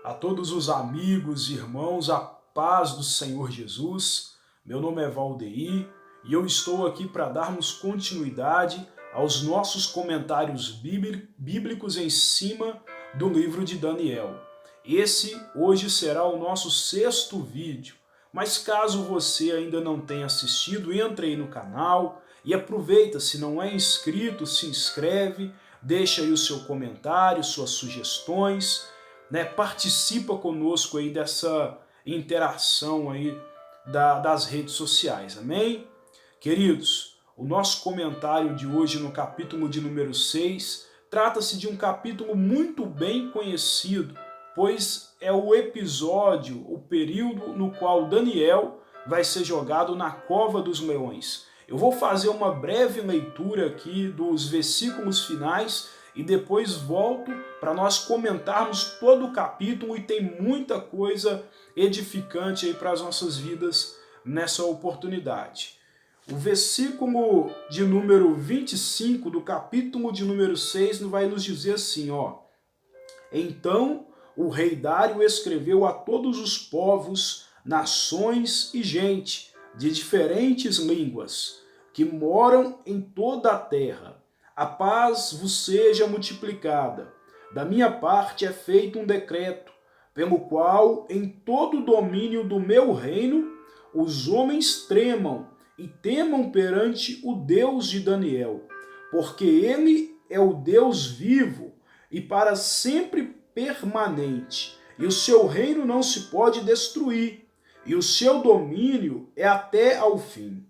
A todos os amigos e irmãos, a paz do Senhor Jesus. Meu nome é Valdeir e eu estou aqui para darmos continuidade aos nossos comentários bíblicos em cima do livro de Daniel. Esse hoje será o nosso 6º vídeo, mas caso você ainda não tenha assistido, entre aí no canal e aproveita, se não é inscrito, se inscreve, deixa aí o seu comentário, suas sugestões, participa conosco aí dessa interação aí das redes sociais, amém? Queridos, o nosso comentário de hoje no capítulo de número 6 trata-se de um capítulo muito bem conhecido, pois é o episódio, o período no qual Daniel vai ser jogado na cova dos leões. Eu vou fazer uma breve leitura aqui dos versículos finais e depois volto para nós comentarmos todo o capítulo, e tem muita coisa edificante aí para as nossas vidas nessa oportunidade. O versículo de número 25 do capítulo de número 6 vai nos dizer assim, ó: Então o rei Dário escreveu a todos os povos, nações e gente de diferentes línguas que moram em toda a terra. A paz vos seja multiplicada. Da minha parte é feito um decreto, pelo qual em todo o domínio do meu reino os homens tremam e temam perante o Deus de Daniel, porque ele é o Deus vivo e para sempre permanente, e o seu reino não se pode destruir, e o seu domínio é até ao fim.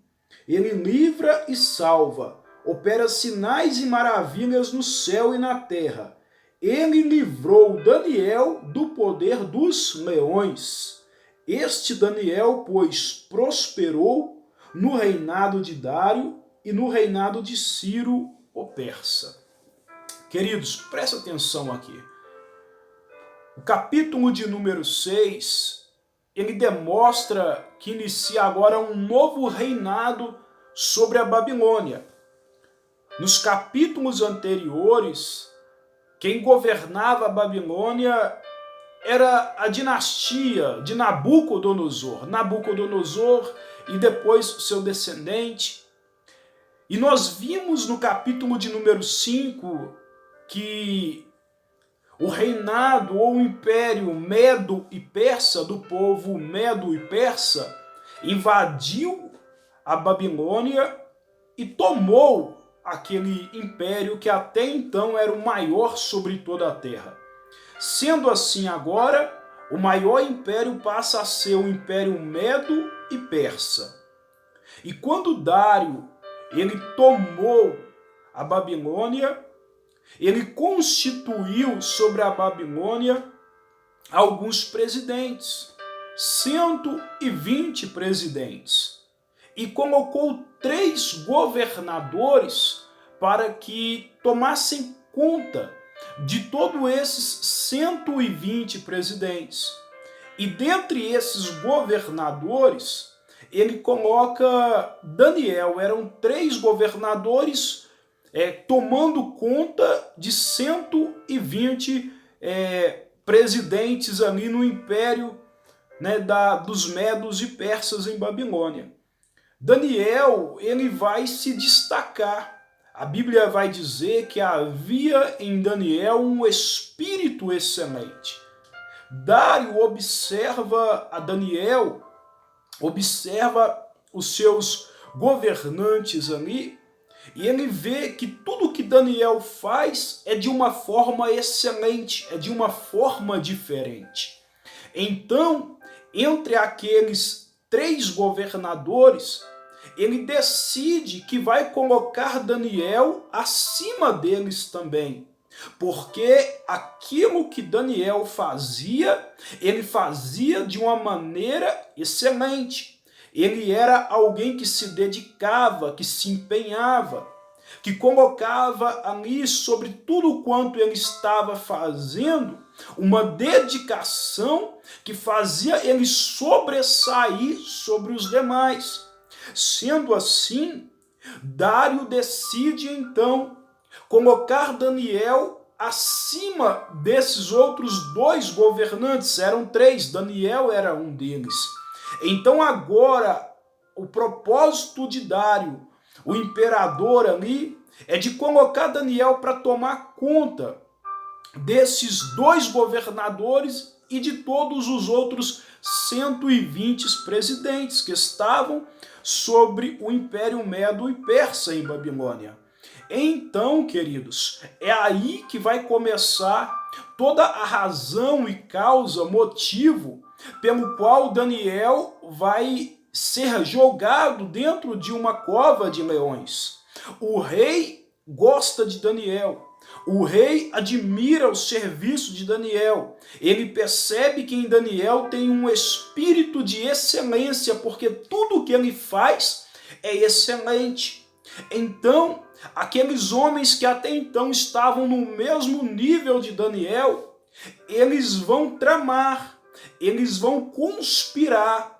Ele livra e salva, opera sinais e maravilhas no céu e na terra. Ele livrou Daniel do poder dos leões. Este Daniel, pois, prosperou no reinado de Dário e no reinado de Ciro, o persa. Queridos, presta atenção aqui. O capítulo de número 6, ele demonstra que inicia agora um novo reinado sobre a Babilônia. Nos capítulos anteriores, quem governava a Babilônia era a dinastia de Nabucodonosor. Nabucodonosor e depois seu descendente. E nós vimos no capítulo de número 5 que o reinado ou o império medo e persa, do povo medo e persa, invadiu a Babilônia e tomou aquele império que até então era o maior sobre toda a terra. Sendo assim agora, o maior império passa a ser o império medo e persa. E quando Dário ele tomou a Babilônia, ele constituiu sobre a Babilônia alguns presidentes, 120 presidentes, e colocou 3 governadores para que tomassem conta de todos esses 120 presidentes. E dentre esses governadores, ele coloca Daniel. Eram 3 governadores tomando conta de 120 presidentes ali no império dos medos e persas em Babilônia. Daniel ele vai se destacar. A Bíblia vai dizer que havia em Daniel um espírito excelente. Dário observa a Daniel, observa os seus governantes ali, e ele vê que tudo que Daniel faz é de uma forma excelente, é de uma forma diferente. Então, entre aqueles 3 governadores, ele decide que vai colocar Daniel acima deles também. Porque aquilo que Daniel fazia, ele fazia de uma maneira excelente. Ele era alguém que se dedicava, que se empenhava, que colocava ali sobre tudo quanto ele estava fazendo, uma dedicação que fazia ele sobressair sobre os demais. Sendo assim, Dário decide então colocar Daniel acima desses outros dois governantes, eram três, Daniel era um deles. Então agora, o propósito de Dário, o imperador ali, é de colocar Daniel para tomar conta desses dois governadores e de todos os outros 120 presidentes que estavam sobre o Império Medo e Persa em Babilônia. Então, queridos, é aí que vai começar toda a razão e causa, motivo pelo qual Daniel vai ser jogado dentro de uma cova de leões. O rei gosta de Daniel. O rei admira o serviço de Daniel. Ele percebe que em Daniel tem um espírito de excelência, porque tudo o que ele faz é excelente. Então, aqueles homens que até então estavam no mesmo nível de Daniel, eles vão tramar, eles vão conspirar,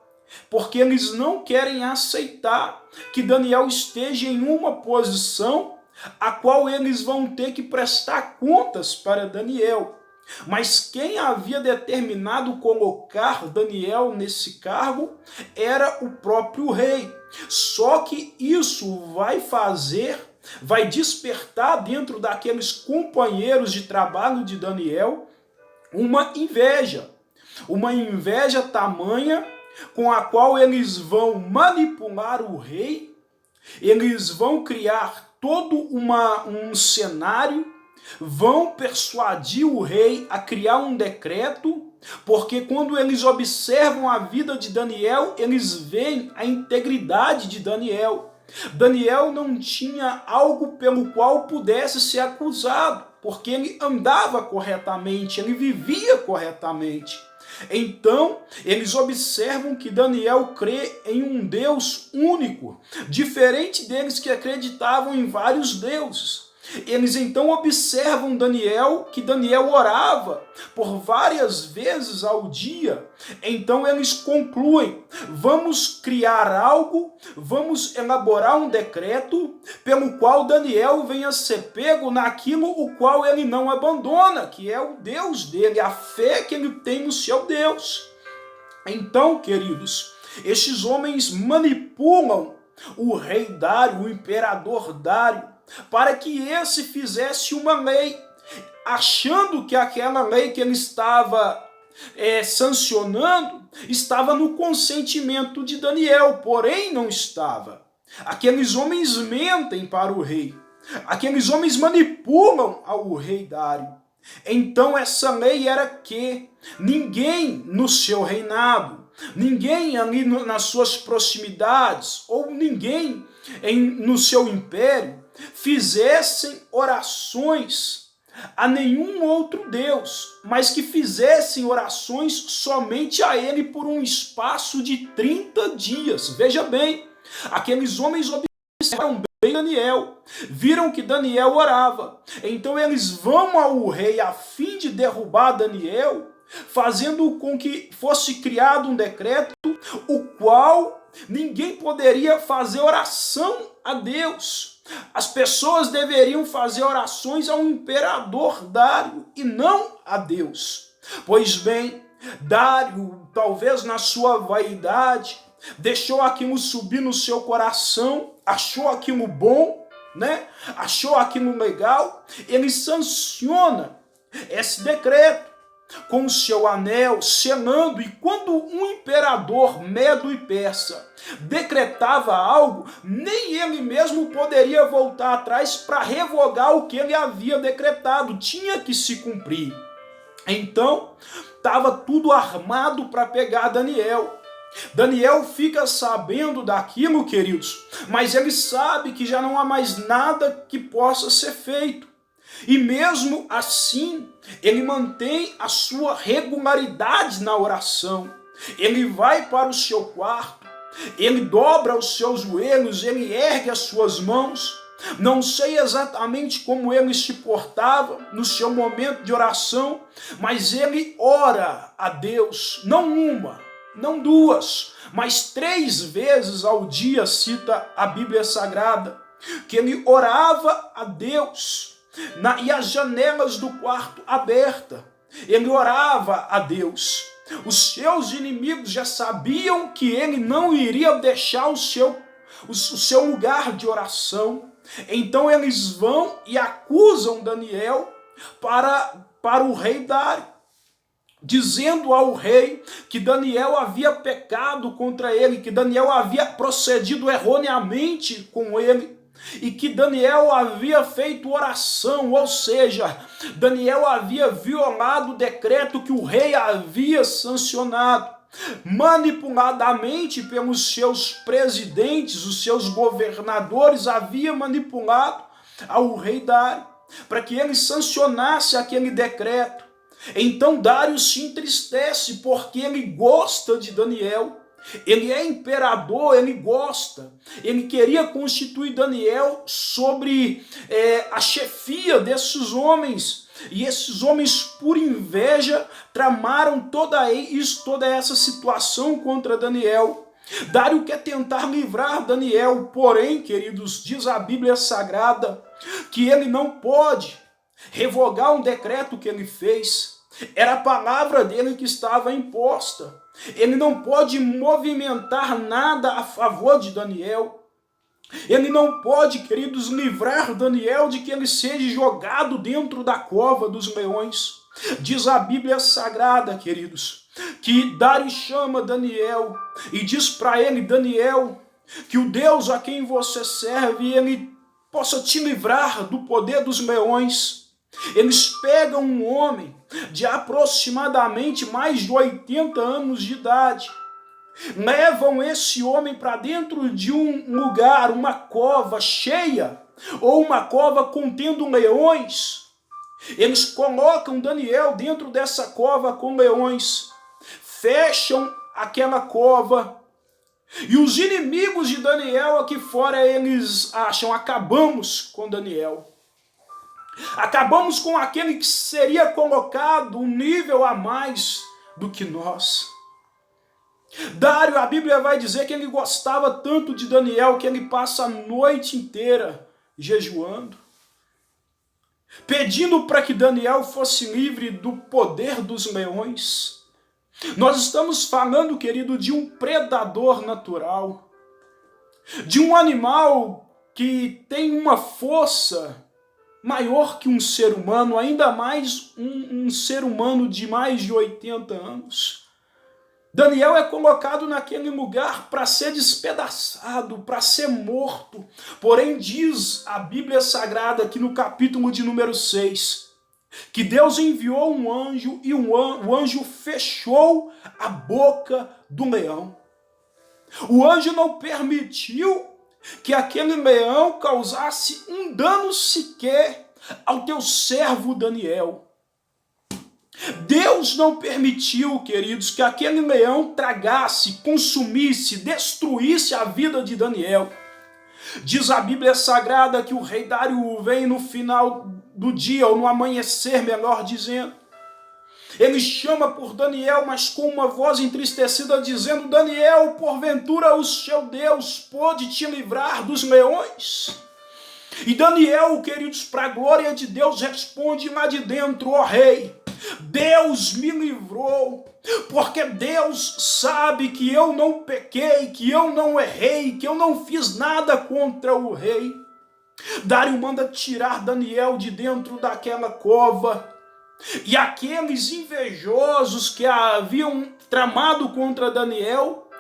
porque eles não querem aceitar que Daniel esteja em uma posição a qual eles vão ter que prestar contas para Daniel. Mas quem havia determinado colocar Daniel nesse cargo era o próprio rei. Só que isso vai despertar dentro daqueles companheiros de trabalho de Daniel uma inveja tamanha com a qual eles vão manipular o rei, eles vão criar todo um cenário, vão persuadir o rei a criar um decreto, porque quando eles observam a vida de Daniel, eles veem a integridade de Daniel. Daniel não tinha algo pelo qual pudesse ser acusado, porque ele andava corretamente, ele vivia corretamente. Então, eles observam que Daniel crê em um Deus único, diferente deles que acreditavam em vários deuses. Eles então observam que Daniel orava por várias vezes ao dia. Então eles concluem: vamos criar algo, vamos elaborar um decreto pelo qual Daniel venha ser pego naquilo o qual ele não abandona, que é o Deus dele, a fé que ele tem no seu Deus. Então, queridos, estes homens manipulam o rei Dário, o imperador Dário, para que esse fizesse uma lei, achando que aquela lei que ele estava sancionando estava no consentimento de Daniel, porém não estava. Aqueles homens mentem para o rei, aqueles homens manipulam ao rei Dário. Então essa lei era que ninguém no seu reinado, ninguém ali nas suas proximidades, ou ninguém no seu império, fizessem orações a nenhum outro Deus, mas que fizessem orações somente a ele por um espaço de 30 dias. Veja bem, aqueles homens observaram bem Daniel, viram que Daniel orava, então eles vão ao rei a fim de derrubar Daniel, fazendo com que fosse criado um decreto, o qual ninguém poderia fazer oração a Deus. As pessoas deveriam fazer orações ao imperador Dário e não a Deus. Pois bem, Dário, talvez na sua vaidade, deixou aquilo subir no seu coração, achou aquilo bom, achou aquilo legal, ele sanciona esse decreto com o seu anel, selando, e quando um imperador medo e persa decretava algo, nem ele mesmo poderia voltar atrás para revogar o que ele havia decretado, tinha que se cumprir. Então, estava tudo armado para pegar Daniel. Daniel fica sabendo daquilo, queridos, mas ele sabe que já não há mais nada que possa ser feito. E mesmo assim, ele mantém a sua regularidade na oração. Ele vai para o seu quarto, ele dobra os seus joelhos, ele ergue as suas mãos. Não sei exatamente como ele se portava no seu momento de oração, mas ele ora a Deus, não uma, não duas, mas 3 vezes ao dia, cita a Bíblia Sagrada, que ele orava a Deus. e as janelas do quarto abertas. Ele orava a Deus. Os seus inimigos já sabiam que ele não iria deixar o seu lugar de oração. Então eles vão e acusam Daniel para o rei Dário, dizendo ao rei que Daniel havia pecado contra ele, que Daniel havia procedido erroneamente com ele, e que Daniel havia feito oração, ou seja, Daniel havia violado o decreto que o rei havia sancionado, manipuladamente pelos seus presidentes, os seus governadores, havia manipulado ao rei Dário, para que ele sancionasse aquele decreto. Então Dário se entristece, porque ele gosta de Daniel. Ele é imperador, ele gosta. Ele queria constituir Daniel sobre a chefia desses homens. E esses homens, por inveja, tramaram toda essa situação contra Daniel. Dário quer tentar livrar Daniel, porém, queridos, diz a Bíblia Sagrada que ele não pode revogar um decreto que ele fez. Era a palavra dele que estava imposta. Ele não pode movimentar nada a favor de Daniel. Ele não pode, queridos, livrar Daniel de que ele seja jogado dentro da cova dos leões. Diz a Bíblia Sagrada, queridos, que Dário chama Daniel e diz para ele: Daniel, que o Deus a quem você serve, ele possa te livrar do poder dos leões. Eles pegam um homem de aproximadamente mais de 80 anos de idade, levam esse homem para dentro de um lugar, uma cova cheia, ou uma cova contendo leões. Eles colocam Daniel dentro dessa cova com leões, fecham aquela cova, e os inimigos de Daniel aqui fora, eles acham: acabamos com Daniel. Acabamos com aquele que seria colocado um nível a mais do que nós. Dário, a Bíblia vai dizer que ele gostava tanto de Daniel que ele passa a noite inteira jejuando, pedindo para que Daniel fosse livre do poder dos leões. Nós estamos falando, querido, de um predador natural, de um animal que tem uma força maior que um ser humano, ainda mais um ser humano de mais de 80 anos. Daniel é colocado naquele lugar para ser despedaçado, para ser morto. Porém, diz a Bíblia Sagrada, aqui no capítulo de número 6, que Deus enviou um anjo e o anjo fechou a boca do leão. O anjo não permitiu que aquele leão causasse um dano sequer ao teu servo Daniel. Deus não permitiu, queridos, que aquele leão tragasse, consumisse, destruísse a vida de Daniel. Diz a Bíblia Sagrada que o rei Dário vem no final do dia, ou no amanhecer, melhor dizendo. Ele chama por Daniel, mas com uma voz entristecida, dizendo: Daniel, porventura o seu Deus pôde te livrar dos leões? E Daniel, queridos, para a glória de Deus, responde lá de dentro: ó rei, Deus me livrou, porque Deus sabe que eu não pequei, que eu não errei, que eu não fiz nada contra o rei. Dário manda tirar Daniel de dentro daquela cova. E aqueles invejosos que haviam tramado contra Daniel,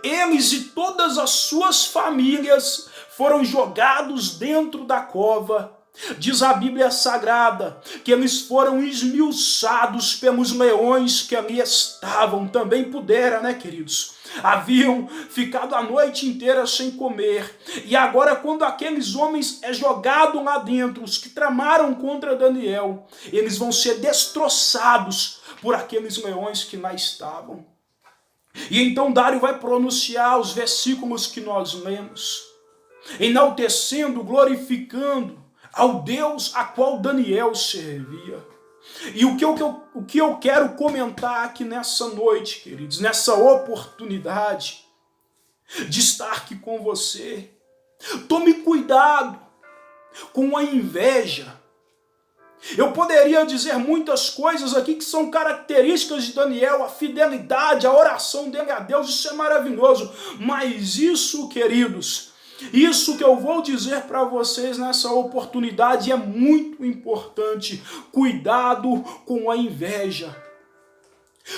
eles e todas as suas famílias foram jogados dentro da cova. Diz a Bíblia Sagrada que eles foram esmiuçados pelos leões que ali estavam. Também pudera, né, queridos? Haviam ficado a noite inteira sem comer. E agora, quando aqueles homens é jogado lá dentro, os que tramaram contra Daniel, eles vão ser destroçados por aqueles leões que lá estavam. E então Dário vai pronunciar os versículos que nós lemos, enaltecendo, glorificando ao Deus a qual Daniel servia. E o que eu quero comentar aqui nessa noite, queridos, nessa oportunidade de estar aqui com você: tome cuidado com a inveja Eu poderia dizer muitas coisas aqui que são características de Daniel, a fidelidade, a oração dele a Deus, isso é maravilhoso. Mas isso, queridos, isso que eu vou dizer para vocês nessa oportunidade é muito importante. Cuidado com a inveja.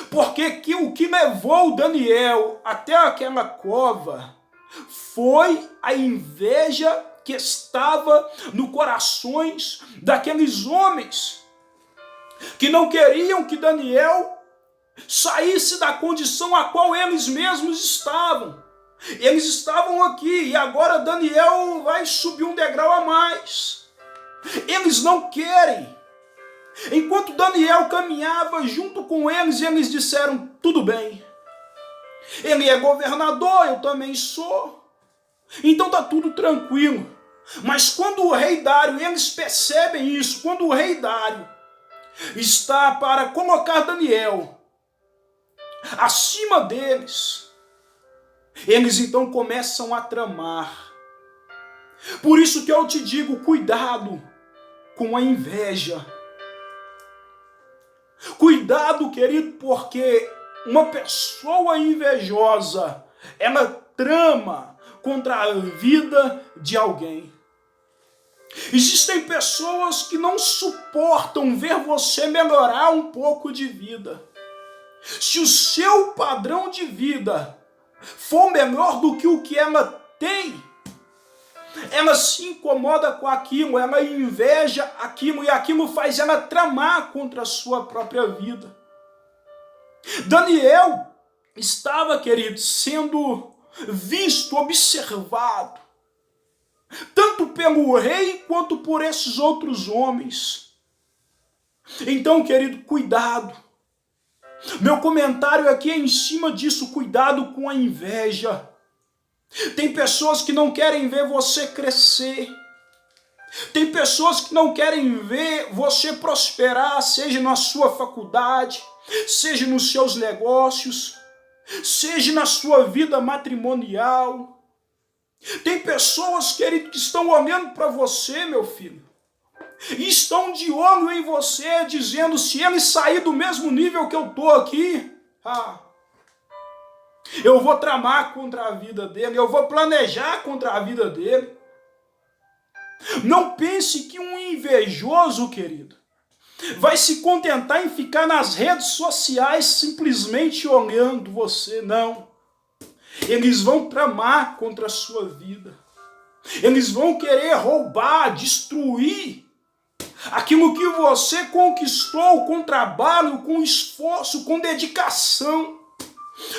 Porque o que levou Daniel até aquela cova foi a inveja que estava no corações daqueles homens que não queriam que Daniel saísse da condição a qual eles mesmos estavam. Eles estavam aqui e agora Daniel vai subir um degrau a mais. Eles não querem. Enquanto Daniel caminhava junto com eles, eles disseram, tudo bem. Ele é governador, eu também sou. Então está tudo tranquilo. Mas quando o rei Dário, eles percebem isso, quando o rei Dário está para colocar Daniel acima deles, eles então começam a tramar. Por isso que eu te digo, cuidado com a inveja. Cuidado, querido, porque uma pessoa invejosa, ela trama contra a vida de alguém. Existem pessoas que não suportam ver você melhorar um pouco de vida. Se o seu padrão de vida for melhor do que o que ela tem, ela se incomoda com aquilo, ela inveja aquilo e aquilo faz ela tramar contra a sua própria vida. Daniel estava, querido, sendo visto, observado, tanto pelo rei quanto por esses outros homens. Então, querido, cuidado. Meu comentário aqui é em cima disso, cuidado com a inveja. Tem pessoas que não querem ver você crescer. Tem pessoas que não querem ver você prosperar, seja na sua faculdade, seja nos seus negócios, seja na sua vida matrimonial. Tem pessoas, querido, que estão olhando para você, meu filho, e estão de olho em você, dizendo, se ele sair do mesmo nível que eu estou aqui, eu vou tramar contra a vida dele, eu vou planejar contra a vida dele. Não pense que um invejoso, querido, vai se contentar em ficar nas redes sociais simplesmente olhando você. Não. Eles vão tramar contra a sua vida. Eles vão querer roubar, destruir aquilo que você conquistou com trabalho, com esforço, com dedicação.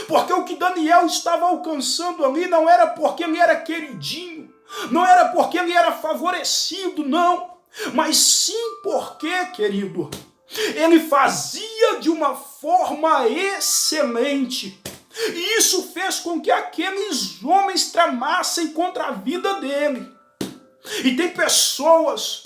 Porque o que Daniel estava alcançando ali não era porque ele era queridinho, não era porque ele era favorecido, não. Mas sim porque, querido, ele fazia de uma forma excelente. E isso fez com que aqueles homens tramassem contra a vida dele. E tem pessoas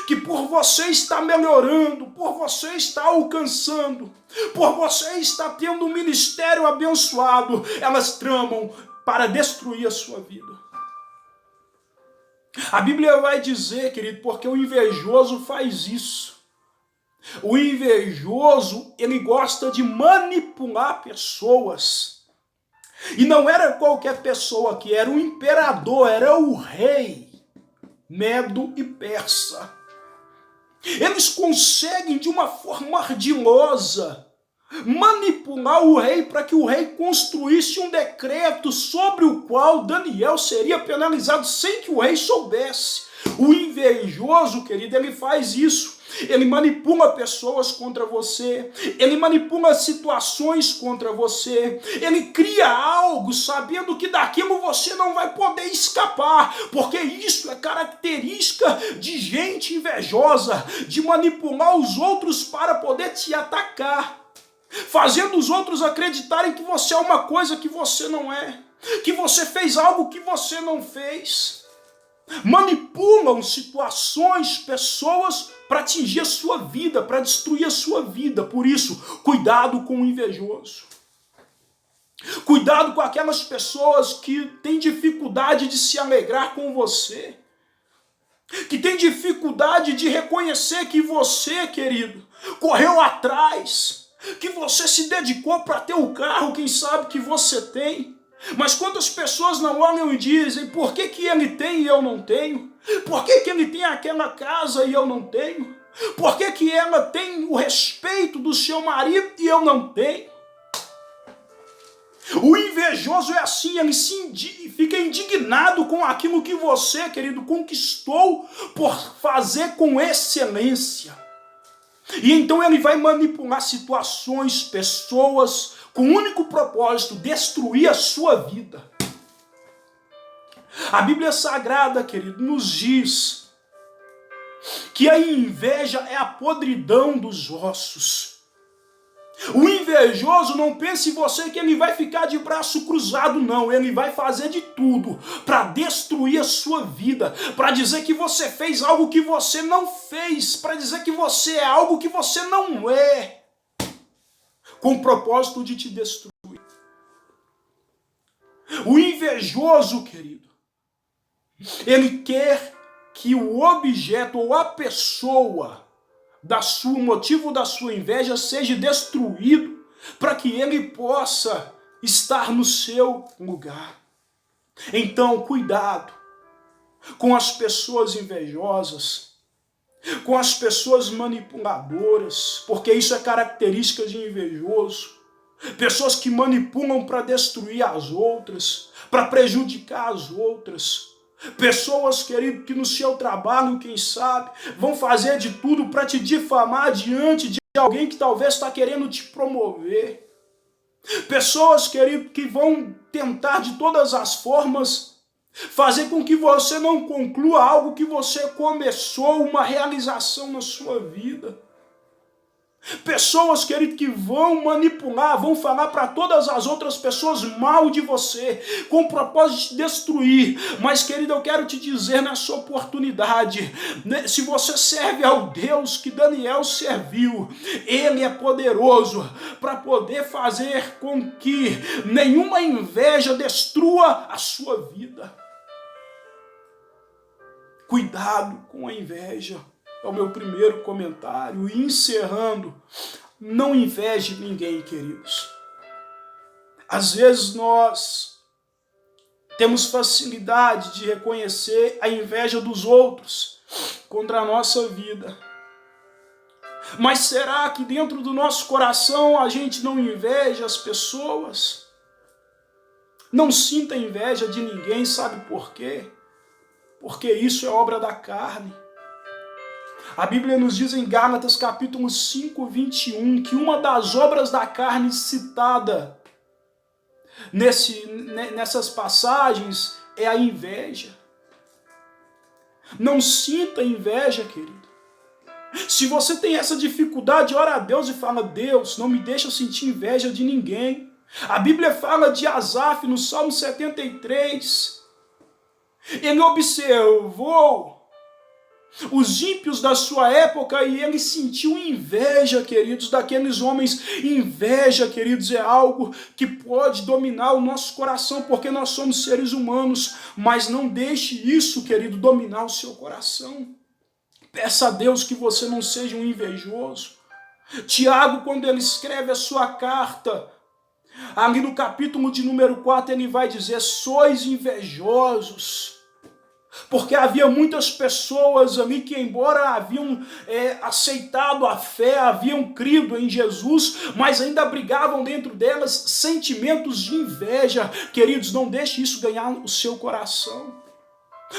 que por você estar melhorando, por você estar alcançando, por você estar tendo um ministério abençoado, elas tramam para destruir a sua vida. A Bíblia vai dizer, querido, porque o invejoso faz isso. O invejoso, ele gosta de manipular pessoas. E não era qualquer pessoa que era o imperador, era o rei Medo e Persa. Eles conseguem de uma forma ardilosa manipular o rei para que o rei construísse um decreto sobre o qual Daniel seria penalizado sem que o rei soubesse. O invejoso, querido, ele faz isso. Ele manipula pessoas contra você, ele manipula situações contra você, ele cria algo sabendo que daquilo você não vai poder escapar, porque isso é característica de gente invejosa, de manipular os outros para poder te atacar, fazendo os outros acreditarem que você é uma coisa que você não é, que você fez algo que você não fez. Manipulam situações, pessoas para atingir a sua vida, para destruir a sua vida. Por isso, cuidado com o invejoso. Cuidado com aquelas pessoas que têm dificuldade de se alegrar com você. que tem dificuldade de reconhecer que você, querido, correu atrás, que você se dedicou para ter o carro, quem sabe que você tem. Mas quantas pessoas não olham e dizem, por que que ele tem e eu não tenho? Por que que ele tem aquela casa e eu não tenho? Por que que ela tem o respeito do seu marido e eu não tenho? O invejoso é assim, ele fica indignado com aquilo que você, querido, conquistou por fazer com excelência. E então ele vai manipular situações, pessoas, com o único propósito, destruir a sua vida. A Bíblia Sagrada, querido, nos diz que a inveja é a podridão dos ossos. O invejoso, não pense em você que ele vai ficar de braço cruzado, não. Ele vai fazer de tudo para destruir a sua vida, para dizer que você fez algo que você não fez, para dizer que você é algo que você não é, com o propósito de te destruir. O invejoso, querido, ele quer que o objeto ou a pessoa o motivo da sua inveja seja destruído para que ele possa estar no seu lugar. Então, cuidado com as pessoas invejosas, com as pessoas manipuladoras, porque isso é característica de invejoso. Pessoas que manipulam para destruir as outras, para prejudicar as outras. Pessoas, querido, que no seu trabalho, quem sabe, vão fazer de tudo para te difamar diante de alguém que talvez está querendo te promover. Pessoas, querido, que vão tentar de todas as formas fazer com que você não conclua algo que você começou, uma realização na sua vida. Pessoas, querido, que vão manipular, vão falar para todas as outras pessoas mal de você, com o propósito de te destruir. Mas, querido, eu quero te dizer nessa oportunidade, né, se você serve ao Deus que Daniel serviu, Ele é poderoso para poder fazer com que nenhuma inveja destrua a sua vida. Cuidado com a inveja. É o meu primeiro comentário. E encerrando, não inveje ninguém, queridos. Às vezes nós temos facilidade de reconhecer a inveja dos outros contra a nossa vida. Mas será que dentro do nosso coração a gente não inveja as pessoas? Não sinta inveja de ninguém, sabe por quê? Porque isso é obra da carne. A Bíblia nos diz em Gálatas capítulo 5, 21, que uma das obras da carne citada nessas passagens é a inveja. Não sinta inveja, querido. Se você tem essa dificuldade, ora a Deus e fala, Deus, não me deixa sentir inveja de ninguém. A Bíblia fala de Asaf no Salmo 73. Ele observou os ímpios da sua época e ele sentiu inveja, queridos, daqueles homens. Inveja, queridos, é algo que pode dominar o nosso coração, porque nós somos seres humanos, mas não deixe isso, querido, dominar o seu coração. Peça a Deus que você não seja um invejoso. Tiago, quando ele escreve a sua carta, ali no capítulo de número 4, ele vai dizer, sois invejosos. Porque havia muitas pessoas ali que, embora haviam aceitado a fé, haviam crido em Jesus, mas ainda abrigavam dentro delas sentimentos de inveja. Queridos, não deixe isso ganhar o seu coração.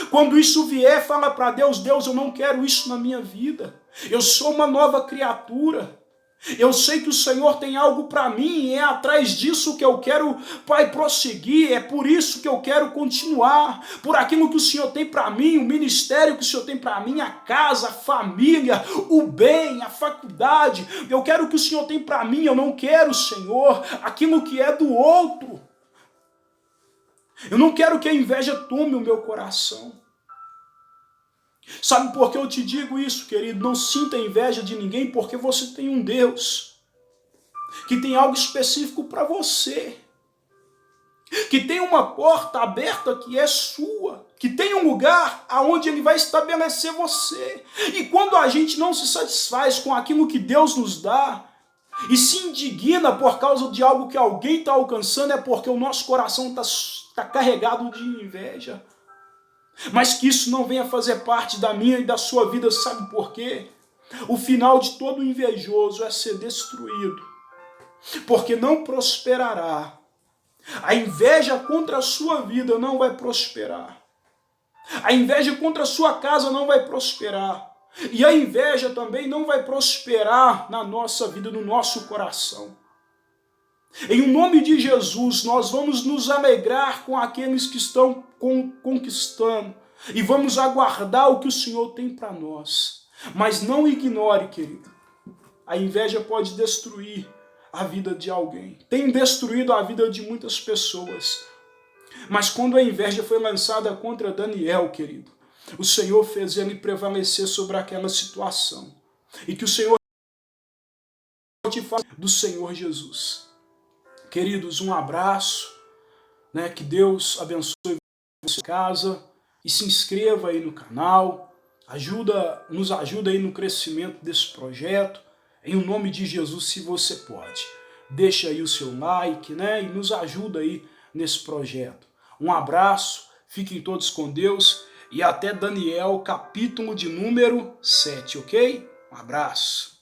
Quando isso vier, fala para Deus, Deus, eu não quero isso na minha vida. Eu sou uma nova criatura. Eu sei que o Senhor tem algo para mim e é atrás disso que eu quero, Pai, prosseguir. É por isso que eu quero continuar. Por aquilo que o Senhor tem para mim, o ministério que o Senhor tem para mim, a casa, a família, o bem, a faculdade. Eu quero o que o Senhor tem para mim. Eu não quero, Senhor, aquilo que é do outro. Eu não quero que a inveja tome o meu coração. Sabe por que eu te digo isso, querido? Não sinta inveja de ninguém, porque você tem um Deus que tem algo específico para você, que tem uma porta aberta que é sua, que tem um lugar aonde ele vai estabelecer você. E quando a gente não se satisfaz com aquilo que Deus nos dá, e se indigna por causa de algo que alguém está alcançando, é porque o nosso coração está carregado de inveja. Mas que isso não venha fazer parte da minha e da sua vida, sabe por quê? O final de todo invejoso é ser destruído, porque não prosperará. A inveja contra a sua vida não vai prosperar. A inveja contra a sua casa não vai prosperar. E a inveja também não vai prosperar na nossa vida, no nosso coração. Em nome de Jesus, nós vamos nos alegrar com aqueles que estão conquistando e vamos aguardar o que o Senhor tem para nós. Mas não ignore, querido, a inveja pode destruir a vida de alguém. Tem destruído a vida de muitas pessoas. Mas quando a inveja foi lançada contra Daniel, querido, o Senhor fez ele prevalecer sobre aquela situação. E que o Senhor te fale do Senhor Jesus. Queridos, um abraço, né? Que Deus abençoe a sua casa e se inscreva aí no canal, nos ajuda aí no crescimento desse projeto, em nome de Jesus, se você pode. Deixa aí o seu like, né? E nos ajuda aí nesse projeto. Um abraço, fiquem todos com Deus e até Daniel, capítulo de número 7, ok? Um abraço.